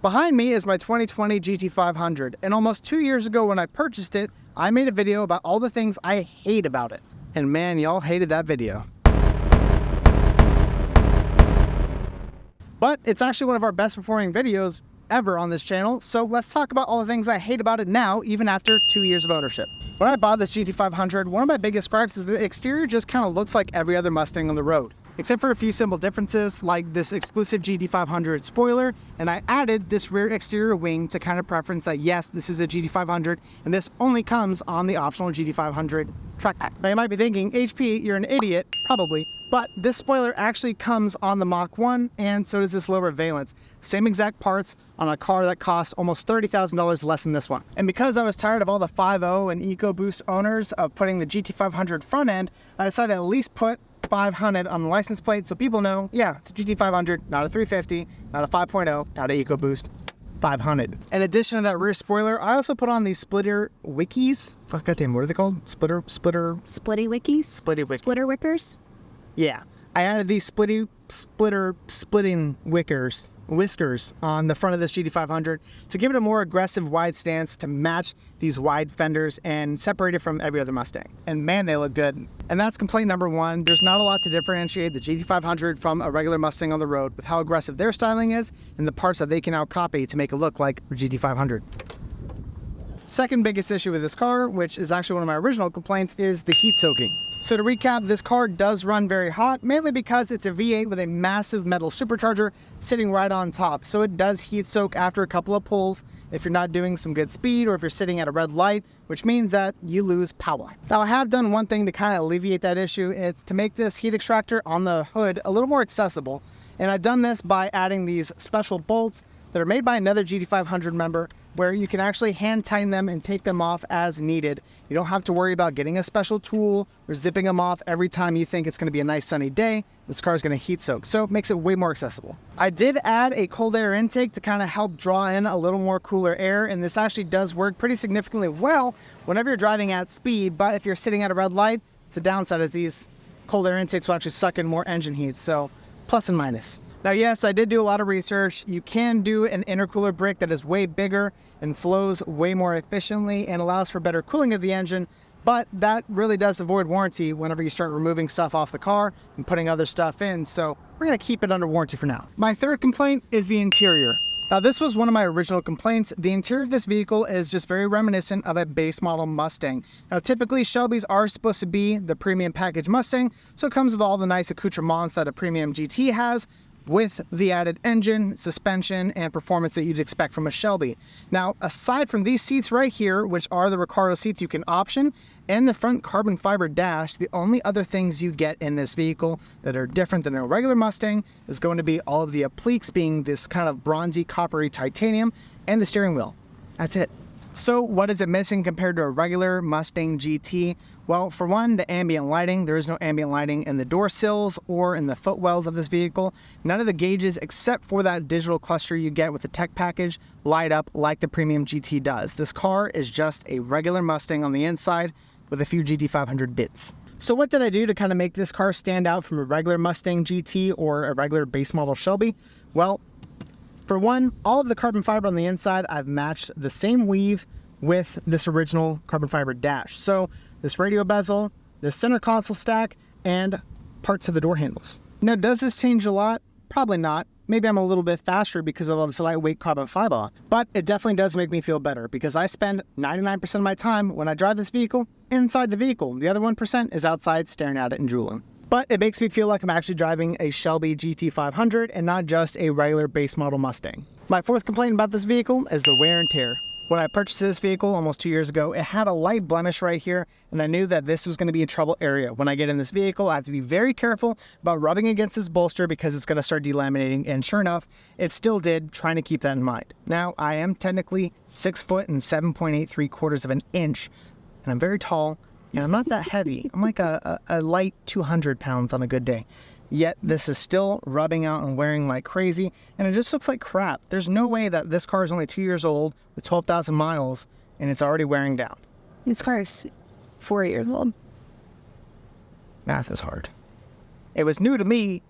Behind me is my 2020 GT500, and almost 2 years ago when I purchased it, I made a video about all the things I hate about it. And man, y'all hated that video. But it's actually one of our best performing videos ever on this channel, so let's talk about all the things I hate about it now, even after 2 years of ownership. When I bought this GT500, one of my biggest gripes is the exterior just kind of looks like every other Mustang on the road, except for a few simple differences like this exclusive GT500 spoiler, and I added this rear exterior wing to kind of preference that yes, this is a GT500 and this only comes on the optional GT500 track pack. Now you might be thinking, HP, you're an idiot, probably, but this spoiler actually comes on the Mach 1 and so does this lower valence. Same exact parts on a car that costs almost $30,000 less than this one. And because I was tired of all the 5.0 and EcoBoost owners of putting the GT500 front end, I decided to at least put 500 on the license plate so people know, yeah, it's a GT500, not a 350, not a 5.0, not a EcoBoost, 500. In addition to that rear spoiler, I also put on these splitter wickies. Fuck, goddamn, what are they called? Splitty wickies? Splitty wickies. Splitter wickers? Yeah. I added these splitting whiskers on the front of this GT500 to give it a more aggressive wide stance to match these wide fenders and separate it from every other Mustang. And man, they look good. And that's complaint number one. There's not a lot to differentiate the GT500 from a regular Mustang on the road with how aggressive their styling is and the parts that they can now copy to make it look like a GT500. Second biggest issue with this car, which is actually one of my original complaints, is the heat soaking. So to recap, this car does run very hot, mainly because it's a V8 with a massive metal supercharger sitting right on top. So it does heat soak after a couple of pulls if you're not doing some good speed or if you're sitting at a red light, which means that you lose power. Now I have done one thing to kind of alleviate that issue. It's to make this heat extractor on the hood a little more accessible. And I've done this by adding these special bolts that are made by another GT500 member where you can actually hand tighten them and take them off as needed. You don't have to worry about getting a special tool or zipping them off every time you think it's gonna be a nice sunny day. This car is gonna heat soak, so it makes it way more accessible. I did add a cold air intake to kind of help draw in a little more cooler air, and this actually does work pretty significantly well whenever you're driving at speed, but if you're sitting at a red light, the downside is these cold air intakes will actually suck in more engine heat, so plus and minus. Now, yes, I did do a lot of research. You can do an intercooler brick that is way bigger and flows way more efficiently and allows for better cooling of the engine, but that really does avoid warranty whenever you start removing stuff off the car and putting other stuff in, so we're gonna keep it under warranty for now. My third complaint is the interior. Now, this was one of my original complaints. The interior of this vehicle is just very reminiscent of a base model Mustang. Now, typically Shelbys are supposed to be the premium package Mustang, so it comes with all the nice accoutrements that a premium GT has, with the added engine, suspension, and performance that you'd expect from a Shelby. Now, aside from these seats right here, which are the Recaro seats you can option, and the front carbon fiber dash, the only other things you get in this vehicle that are different than a regular Mustang is going to be all of the appliques being this kind of bronzy, coppery titanium, and the steering wheel. That's it. So what is it missing compared to a regular Mustang GT? Well, for one, the ambient lighting. There is no ambient lighting in the door sills or in the footwells of this vehicle. None of the gauges, except for that digital cluster you get with the tech package, light up like the premium GT does. This car is just a regular Mustang on the inside with a few GT500 bits. So what did I do to kind of make this car stand out from a regular Mustang GT or a regular base model Shelby? Well, for one, all of the carbon fiber on the inside, I've matched the same weave with this original carbon fiber dash. So this radio bezel, the center console stack, and parts of the door handles. Now, does this change a lot? Probably not. Maybe I'm a little bit faster because of all this lightweight carbon fiber, but it definitely does make me feel better because I spend 99% of my time when I drive this vehicle inside the vehicle. The other 1% is outside staring at it and drooling. But it makes me feel like I'm actually driving a Shelby GT500 and not just a regular base model Mustang. My fourth complaint about this vehicle is the wear and tear. When I purchased this vehicle almost 2 years ago, it had a light blemish right here, and I knew that this was going to be a trouble area. When I get in this vehicle, I have to be very careful about rubbing against this bolster because it's going to start delaminating, and sure enough, it still did, trying to keep that in mind. Now, I am technically 6 foot and 7.83 of an inch, and I'm very tall, and I'm not that heavy. I'm like a light 200 pounds on a good day. Yet this is still rubbing out and wearing like crazy, and it just looks like crap. There's no way that this car is only 2 years old with 12,000 miles and it's already wearing down. This car is 4 years old. Math is hard. It was new to me.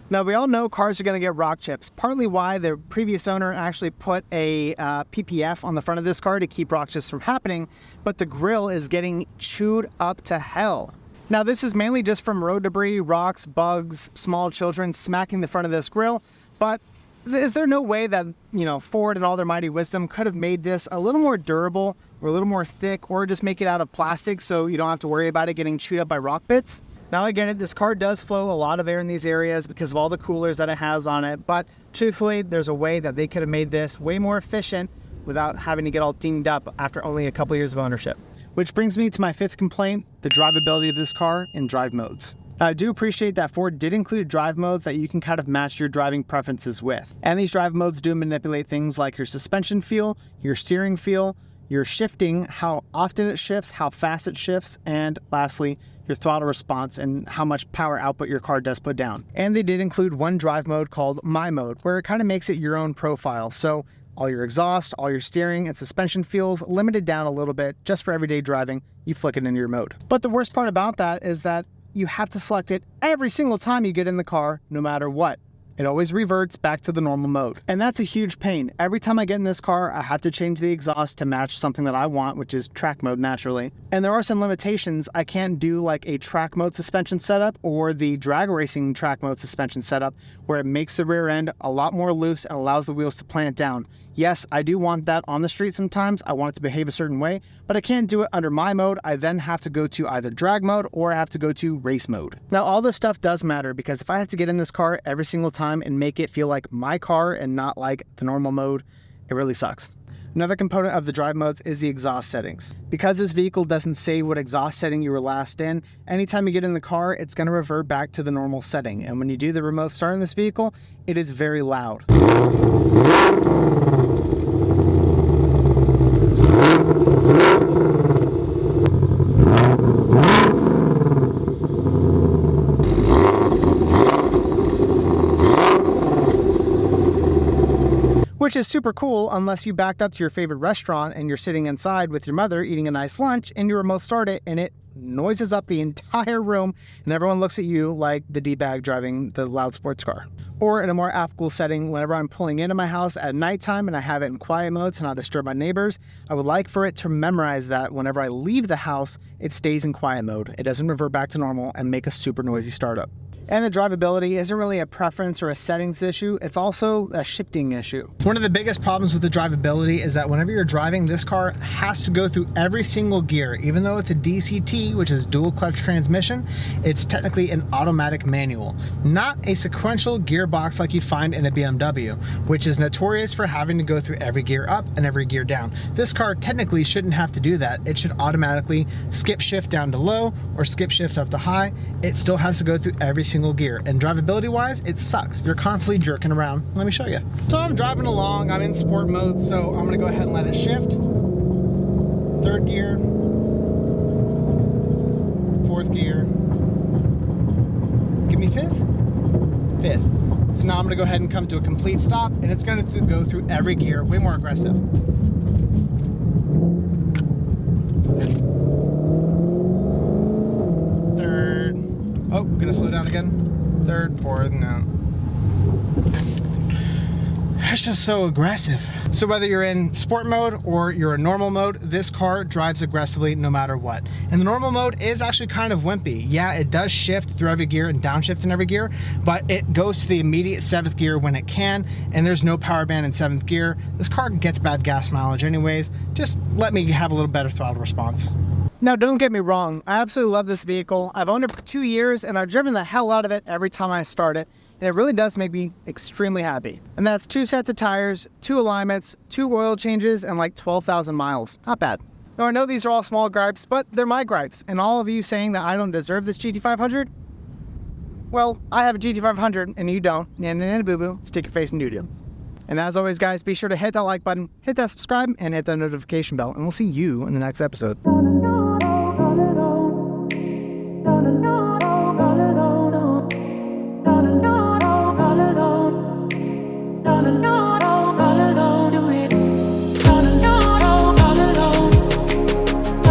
Now, we all know cars are going to get rock chips, partly why the previous owner actually put a PPF on the front of this car to keep rock chips from happening, but the grille is getting chewed up to hell. Now, this is mainly just from road debris, rocks, bugs, small children smacking the front of this grille, but is there no way that, Ford and all their mighty wisdom could have made this a little more durable or a little more thick, or just make it out of plastic so you don't have to worry about it getting chewed up by rock bits? Now, I get it, this car does flow a lot of air in these areas because of all the coolers that it has on it, but truthfully, there's a way that they could have made this way more efficient without having to get all dinged up after only a couple years of ownership. Which brings me to my fifth complaint, the drivability of this car in drive modes. I do appreciate that Ford did include drive modes that you can kind of match your driving preferences with. And these drive modes do manipulate things like your suspension feel, your steering feel, your shifting, how often it shifts, how fast it shifts, and lastly, your throttle response and how much power output your car does put down. And they did include one drive mode called My Mode, where it kind of makes it your own profile. So all your exhaust, all your steering and suspension feels limited down a little bit just for everyday driving. You flick it into your mode. But the worst part about that is that you have to select it every single time you get in the car, no matter what. It always reverts back to the normal mode. And that's a huge pain. Every time I get in this car, I have to change the exhaust to match something that I want, which is track mode naturally. And there are some limitations. I can't do like a track mode suspension setup or the drag racing track mode suspension setup where it makes the rear end a lot more loose and allows the wheels to plant down. Yes, I do want that on the street sometimes. I want it to behave a certain way, but I can't do it under My Mode. I then have to go to either drag mode or I have to go to race mode. Now, all this stuff does matter because if I have to get in this car every single time and make it feel like my car and not like the normal mode, it really sucks. Another component of the drive modes is the exhaust settings. Because this vehicle doesn't say what exhaust setting you were last in, anytime you get in the car, it's going to revert back to the normal setting. And when you do the remote start in this vehicle, it is very loud. Which is super cool unless you backed up to your favorite restaurant and you're sitting inside with your mother eating a nice lunch and you remote start it and it noises up the entire room and everyone looks at you like the D-bag driving the loud sports car. Or in a more applicable setting, whenever I'm pulling into my house at nighttime and I have it in quiet mode to not disturb my neighbors, I would like for it to memorize that whenever I leave the house, it stays in quiet mode. It doesn't revert back to normal and make a super noisy startup. And the drivability isn't really a preference or a settings issue, it's also a shifting issue. One of the biggest problems with the drivability is that whenever you're driving, this car has to go through every single gear. Even though it's a DCT, which is dual clutch transmission, it's technically an automatic manual, not a sequential gearbox like you find in a BMW, which is notorious for having to go through every gear up and every gear down. This car technically shouldn't have to do that. It should automatically skip shift down to low or skip shift up to high. It still has to go through every single gear, and drivability wise it sucks. You're constantly jerking around. Let me show you. So I'm driving along, I'm in sport mode, so I'm gonna go ahead and let it shift. Third gear, fourth gear, give me fifth. So now I'm gonna go ahead and come to a complete stop and it's gonna go through every gear way more aggressive. Oh, gonna slow down again. Third, fourth, no. That's just so aggressive. So whether you're in sport mode or you're in normal mode, this car drives aggressively no matter what. And the normal mode is actually kind of wimpy. Yeah, it does shift through every gear and downshift in every gear, but it goes to the immediate 7th gear when it can, and there's no power band in 7th gear. This car gets bad gas mileage anyways. Just let me have a little better throttle response. Now, don't get me wrong, I absolutely love this vehicle. I've owned it for 2 years and I've driven the hell out of it every time I start it, and it really does make me extremely happy. And that's 2 sets of tires, 2 alignments, 2 oil changes, and like 12,000 miles. Not bad. Now, I know these are all small gripes, but they're my gripes, and all of you saying that I don't deserve this GT500, well, I have a GT500 and you don't, and boo-boo, stick your face in doo-doo. And as always, guys, be sure to hit that like button, hit that subscribe, and hit that notification bell, and we'll see you in the next episode.